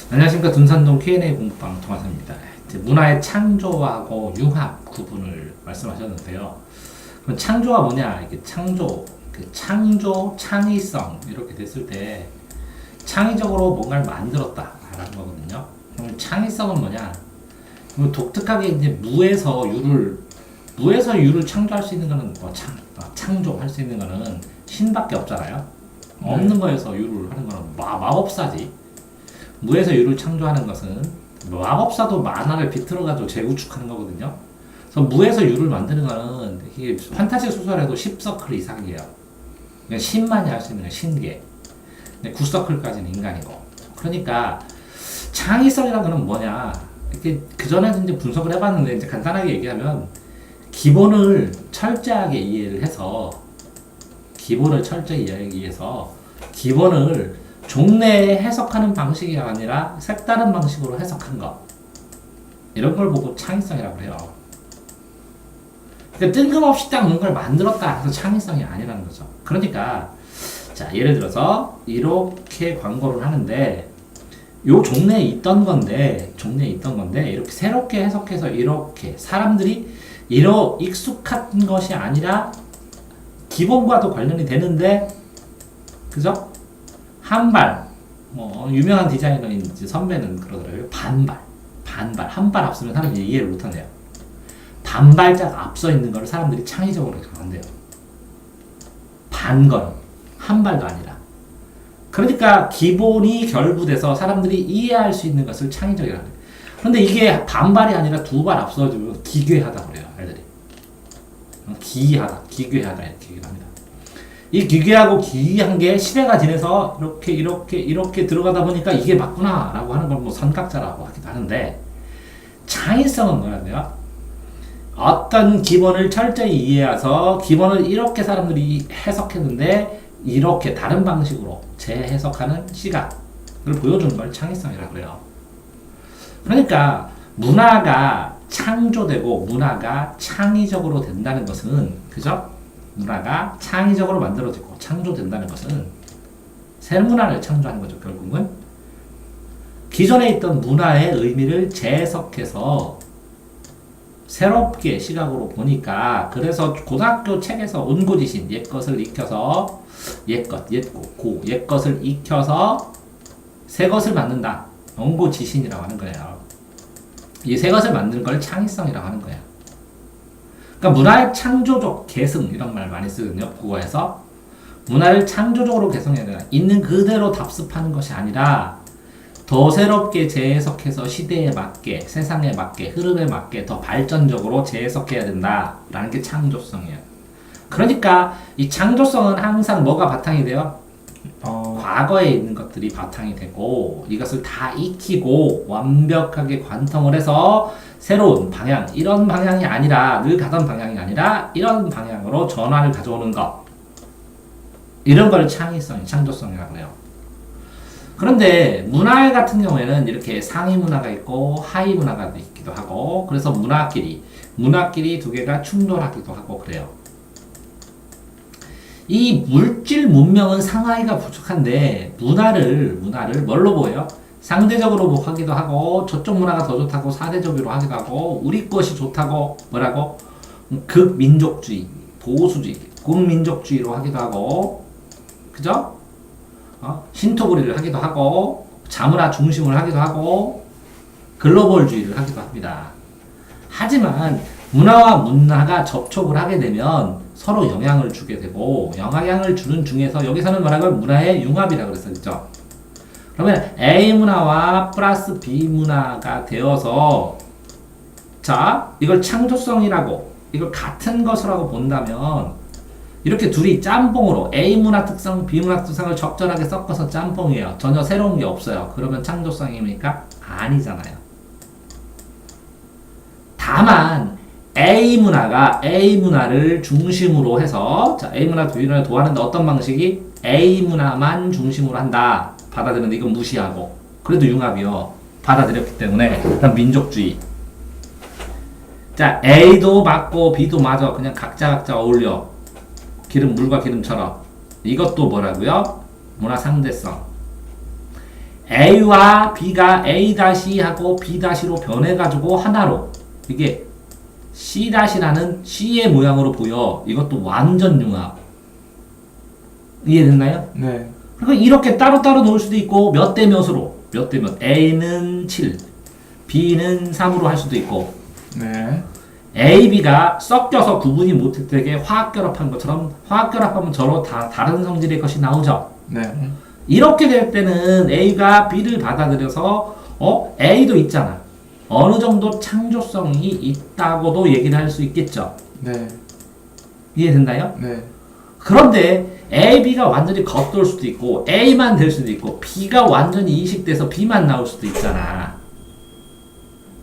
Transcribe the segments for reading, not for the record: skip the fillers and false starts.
안녕하십니까. 둔산동 Q&A 공부방 동화사입니다. 문화의 창조하고 융합 구분을 말씀하셨는데요. 그럼 창조가 뭐냐? 이게 창조, 창의성 이렇게 됐을 때 창의적으로 뭔가를 만들었다라는 거거든요. 그럼 창의성은 뭐냐? 그럼 독특하게 이제 무에서 유를 창조할 수 있는 거는 창조할 수 있는 거는 신밖에 없잖아요. 없는 거에서 유를 하는 거는 마법사지. 무에서 유를 창조하는 것은 마법사도 만화를 비틀어가지고 재구축하는 거거든요. 그래서 무에서 유를 만드는 거는 이게 판타지 소설에도 10서클 이상이에요. 그러니까 신만이 할 수 있는 건 신계. 9서클까지는 인간이고. 그러니까 창의성이라는 거는 뭐냐? 이렇게 그 전에 이제 분석을 해봤는데 이제 간단하게 얘기하면 기본을 철저하게 이해를 해서 기본을 종래에 해석하는 방식이 아니라 색다른 방식으로 해석한 것, 이런 걸 보고 창의성이라고 해요. 그러니까 뜬금없이 딱 뭔가를 만들었다 해서 창의성이 아니라는 거죠. 그러니까 자, 예를 들어서 이렇게 광고를 하는데 요 종래에 있던 건데 이렇게 새롭게 해석해서 이렇게 사람들이 익숙한 것이 아니라 기본과도 관련이 되는데, 그죠? 한발, 유명한 디자이너인 선배는 그러더라고요. 반발. 한 발 앞서면 사람들이 이해를 못한대요. 반발짝 앞서 있는 걸 사람들이 창의적으로 한대요. 반걸. 한 발도 아니라. 그러니까 기본이 결부돼서 사람들이 이해할 수 있는 것을 창의적이라고 해요. 그런데 이게 반발이 아니라 두 발 앞서주면 기괴하다 그래요, 애들이. 기괴하다 이렇게 얘기를 합니다. 이 기괴하고 기이한 게 시대가 지내서 이렇게 들어가다 보니까 이게 맞구나 라고 하는 걸 선각자라고 하기도 하는데, 창의성은 뭐냐면 어떤 기본을 철저히 이해해서 기본을 이렇게 사람들이 해석했는데 이렇게 다른 방식으로 재해석하는 시각을 보여주는 걸 창의성이라고 그래요. 그러니까 문화가 창조되고 문화가 창의적으로 된다는 것은, 그죠? 문화가 창의적으로 만들어지고 창조된다는 것은 새 문화를 창조하는 거죠. 결국은 기존에 있던 문화의 의미를 재해석해서 새롭게 시각으로 보니까, 그래서 고등학교 책에서 온고지신 옛것을 익혀서 옛것을 익혀서 새것을 만든다. 온고지신이라고 하는 거예요. 이 새것을 만드는 걸 창의성이라고 하는 거예요. 그러니까 문화의 창조적 계승, 이런 말 많이 쓰거든요. 국어에서 문화를 창조적으로 개성해야 된다. 있는 그대로 답습하는 것이 아니라 더 새롭게 재해석해서 시대에 맞게, 세상에 맞게, 흐름에 맞게 더 발전적으로 재해석해야 된다라는 게 창조성이에요. 그러니까 이 창조성은 항상 뭐가 바탕이 돼요? 과거에 있는 것들이 바탕이 되고, 이것을 다 익히고 완벽하게 관통을 해서 새로운 방향, 이런 방향이 아니라, 늘 가던 방향이 아니라 이런 방향으로 전환을 가져오는 것, 이런 걸 창조성이라고 해요. 그런데 문화 같은 경우에는 이렇게 상위 문화가 있고 하위 문화가 있기도 하고, 그래서 문화끼리 두 개가 충돌하기도 하고 그래요. 이 물질 문명은 상하이가 부족한데 문화를 뭘로 보여요? 상대적으로 하기도 하고, 저쪽 문화가 더 좋다고 사대적으로 하기도 하고, 우리 것이 좋다고 뭐라고? 극민족주의, 보수주의, 국민족주의로 하기도 하고, 그죠? 신토부리를 하기도 하고, 자문화 중심을 하기도 하고, 글로벌주의를 하기도 합니다. 하지만 문화와 문화가 접촉을 하게 되면 서로 영향을 주게 되고, 영향을 주는 중에서 여기서는 뭐라고 문화의 융합이라고 그랬었죠. 그러면 A 문화와 플러스 B 문화가 되어서, 자, 이걸 창조성이라고, 이걸 같은 것이라고 본다면, 이렇게 둘이 짬뽕으로 A 문화 특성, B 문화 특성을 적절하게 섞어서 짬뽕이에요. 전혀 새로운 게 없어요. 그러면 창조성입니까? 아니잖아요. 다만 A 문화를 중심으로 해서, 자, A 문화, B 문화를 도하는데 어떤 방식이? A 문화만 중심으로 한다. 받아들였는데 이건 무시하고, 그래도 융합이요. 받아들였기 때문에. 그다음 민족주의. 자, A도 맞고 B도 맞아. 그냥 각자 어울려. 물과 기름처럼. 이것도 뭐라고요? 문화 상대성. A와 B가 A-하고 B-로 변해가지고 하나로 이게 C-라는 C의 모양으로 보여. 이것도 완전 융합. 이해됐나요? 네. 그리고 이렇게 따로따로 놓을 수도 있고 몇 대 몇으로 몇 대 몇 A는 7 B는 3으로 할 수도 있고 네. A, B가 섞여서 구분이 못되게 화학결합한 것처럼 화학결합하면 저로 다 다른 성질의 것이 나오죠. 네. 이렇게 될 때는 A가 B를 받아들여서 A도 있잖아. 어느 정도 창조성이 있다고도 얘기를 할 수 있겠죠. 네. 이해된다요? 네. 그런데 A, B가 완전히 겉돌 수도 있고 A만 될 수도 있고 B가 완전히 이식돼서 B만 나올 수도 있잖아.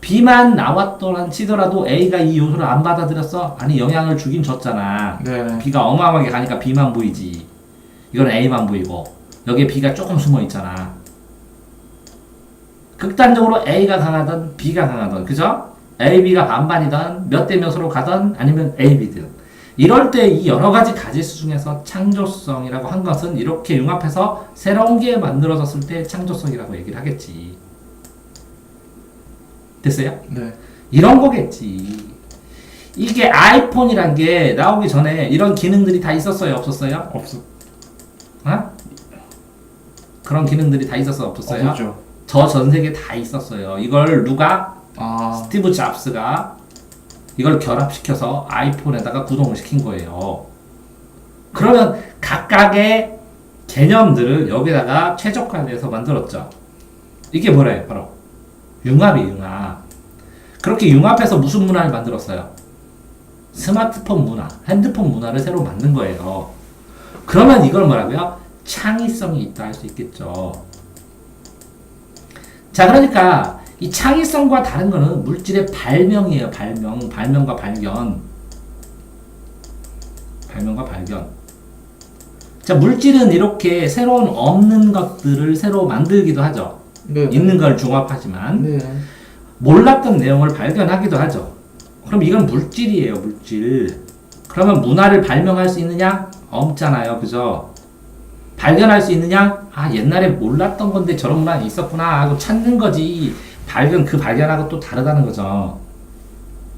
B만 나왔더란 치더라도 A가 이 요소를 안 받아들였어? 아니 영향을 주긴 줬잖아. 네. B가 어마어마하게 가니까 B만 보이지. 이건 A만 보이고 여기에 B가 조금 숨어 있잖아. 극단적으로 A가 강하든 B가 강하든 그죠? A, B가 반반이든 몇 대 몇으로 가든 아니면 A, B든 이럴 때 이 여러 가지 가지수 중에서 창조성이라고 한 것은 이렇게 융합해서 새로운 게 만들어졌을 때 창조성이라고 얘기를 하겠지. 됐어요? 네. 이런 거겠지. 이게 아이폰이란 게 나오기 전에 이런 기능들이 다 있었어요? 없었어요? 어? 그런 기능들이 다 있었어요? 없었어요? 없었죠. 저 전 세계에 다 있었어요. 이걸 누가? 스티브 잡스가 이걸 결합시켜서 아이폰에다가 구동을 시킨 거예요. 그러면 각각의 개념들을 여기다가 최적화해서 만들었죠. 이게 뭐래요? 바로 융합이에요, 융합. 그렇게 융합해서 무슨 문화를 만들었어요? 스마트폰 문화, 핸드폰 문화를 새로 만든 거예요. 그러면 이걸 뭐라고요? 창의성이 있다 할 수 있겠죠. 자, 그러니까 이 창의성과 다른 거는 물질의 발명이에요. 발명과 발견. 발명과 발견. 자, 물질은 이렇게 새로운 없는 것들을 새로 만들기도 하죠. 네. 있는 걸 종합하지만 네. 몰랐던 내용을 발견하기도 하죠. 그럼 이건 물질이에요, 물질. 그러면 문화를 발명할 수 있느냐? 없잖아요, 그죠? 발견할 수 있느냐? 아, 옛날에 몰랐던 건데 저런 문화가 있었구나 하고 찾는 거지. 그 발견하고 또 다르다는 거죠.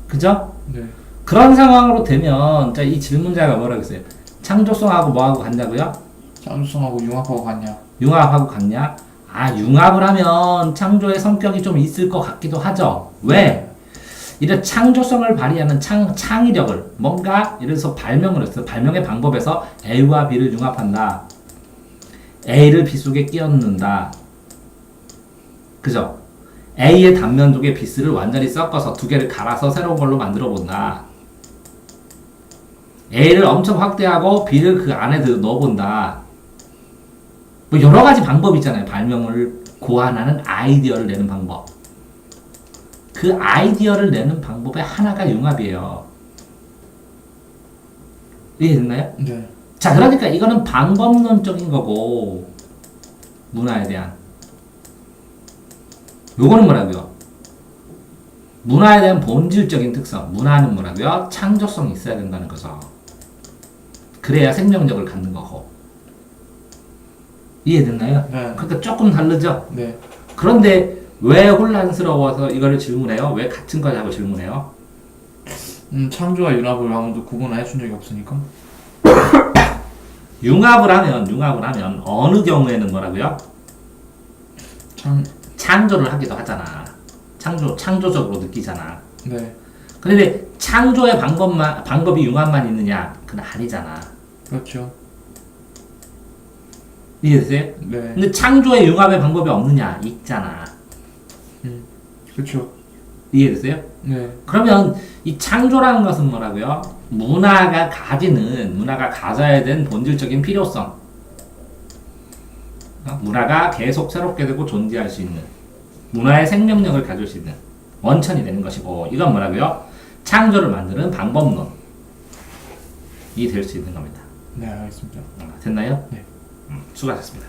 그죠? 네. 그런 상황으로 되면, 자, 이 질문자가 뭐라고 했어요? 창조성하고 뭐하고 같냐고요? 창조성하고 융합하고 같냐? 융합하고 같냐? 아, 융합을 하면 창조의 성격이 좀 있을 것 같기도 하죠. 왜? 이런 창조성을 발휘하는 창의력을 뭔가 이래서 발명을 했어요. 발명의 방법에서 A와 B를 융합한다. A를 B 속에 끼워 넣는다. 그죠? A의 단면 쪽에 B를 완전히 섞어서 두 개를 갈아서 새로운 걸로 만들어 본다. A를 엄청 확대하고 B를 그 안에 넣어 본다. 뭐 여러 가지 방법이 있잖아요. 발명을 고안하는 아이디어를 내는 방법. 그 아이디어를 내는 방법의 하나가 융합이에요. 이해됐나요? 네. 자, 그러니까 이거는 방법론적인 거고 문화에 대한 요거는 뭐라고요? 문화에 대한 본질적인 특성. 문화는 뭐라고요? 창조성이 있어야 된다는 거죠. 그래야 생명력을 갖는 거고. 이해됐나요? 네. 그러니까 조금 다르죠? 네. 그런데 왜 혼란스러워서 이거를 질문해요? 왜 같은 거 하고 질문해요? 창조와 융합을 아무도 구분을 해준 적이 없으니까. 융합을 하면 어느 경우에는 뭐라고요? 창조를 하기도 하잖아. 창조적으로 느끼잖아. 네. 근데 창조의 방법이 융합만 있느냐? 그건 아니잖아. 그렇죠. 이해되세요? 네. 근데 창조의 융합의 방법이 없느냐? 있잖아. 그렇죠. 이해되세요? 네. 그러면 이 창조라는 것은 뭐라고요? 문화가 가져야 된 본질적인 필요성. 문화가 계속 새롭게 되고 존재할 수 있는 문화의 생명력을 가질 수 있는 원천이 되는 것이고, 이건 뭐라고요? 창조를 만드는 방법론이 될 수 있는 겁니다. 네, 알겠습니다. 됐나요? 네. 수고하셨습니다.